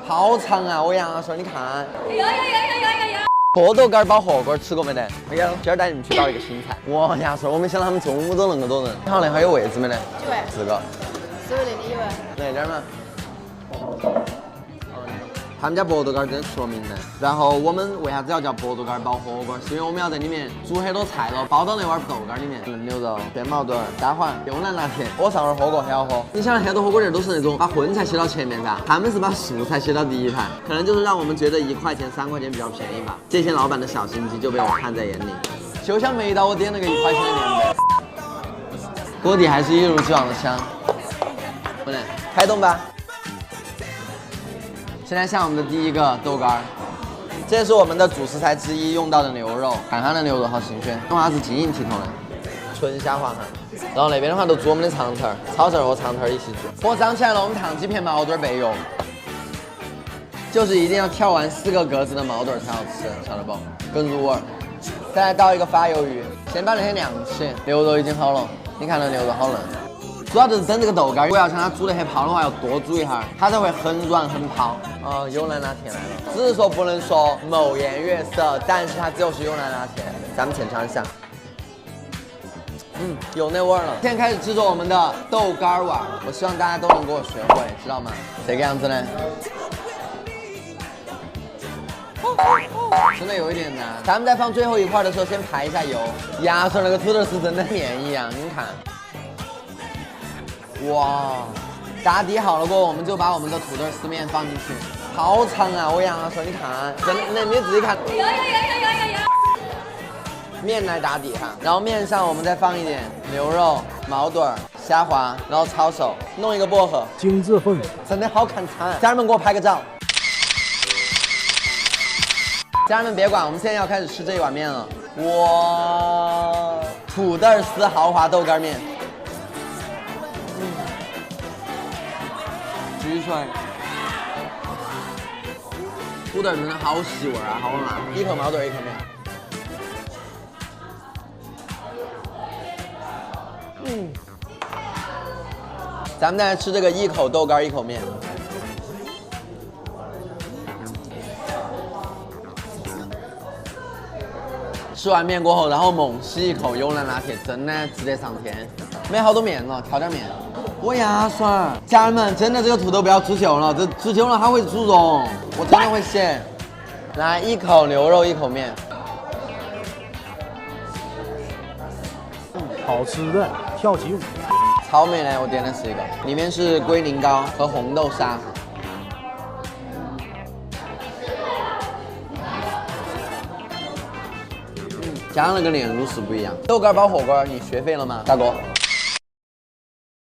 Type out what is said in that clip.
好长啊！我杨说，你看，有！破豆干包火锅吃过没得？没有。今儿带你们去搞一个新菜。哇，杨说，我没想到他们中午都那么多人。好，那还有位置没得几位？4个。4位那里有位。来这儿嘛。他们家薄豆干真的出了名的。然后我们为啥子要叫薄豆干包火锅？是因为我们要在里面煮很多菜了，包到那碗豆干里面。牛肉、鲜毛肚、虾滑、慵懒拿铁。我上回喝过，很好喝。你想，很多火锅店都是那种把荤菜写到前面噻，他们是把素菜写到第一排，可能就是让我们觉得1块钱、3块钱比较便宜吧。这些老板的小心机就被我看在眼里，就像没到我点那个1块钱的面呗。锅底还是一如既往的香。不能开动吧。现在下我们的第一个豆干，这也是我们的主食材之一用到的牛肉，看它的牛肉好新鲜，用它是晶莹剔透的，纯虾滑哈。然后那边的话都煮我们的肠肠，炒肠和肠肠一起煮。火涨起来了，我们烫几片毛肚备用，就是一定要挑完4个格子的毛肚才好吃，晓得不？更入味。再来倒一个发鱿鱼，先把那些晾起。牛肉已经好了，你看那牛肉好嫩。主要就是等这个豆干，我要像它煮得很泡的话，要多煮一下，它才会很软很泡。慵懒拿铁来了，只是说不能说眸颜悦色，但是它就是慵懒拿铁。咱们浅尝一下，有那味儿了。现在开始制作我们的豆干碗，我希望大家都能给我学会，知道吗？这个样子呢，真的有一点难。咱们在放最后一块的时候，先排一下油。牙刷那个土豆丝真的面一样，你看。哇，打底好了过后，我们就把我们的土豆丝面放进去，好长啊！我杨说，你看，真的，你仔细看。有！面来打底哈，然后面上我们再放一点牛肉、毛肚、虾滑，然后抄手，弄一个薄荷，精致凤，真的好看惨！家人们给我拍个照。家人们别管，我们现在要开始吃这一碗面了。哇，土豆丝豪华豆干面。举出来，土豆真的好吸味啊，好辣！一口毛肚，一口面。咱们再来吃这个一口豆干一口面。吃完面过后，然后猛吸一口慵懒拿铁，真的值得上天。没好多面了，挑点面。我牙刷，家人们，真的这个土豆不要煮久了，这煮久了它会煮溶，我真的会咸。来，一口牛肉，一口面。好吃的跳起舞。草莓呢，我点的是一个，里面是龟苓膏和红豆沙。加上那个炼乳是不一样。豆干包火锅，你学会了吗，大哥？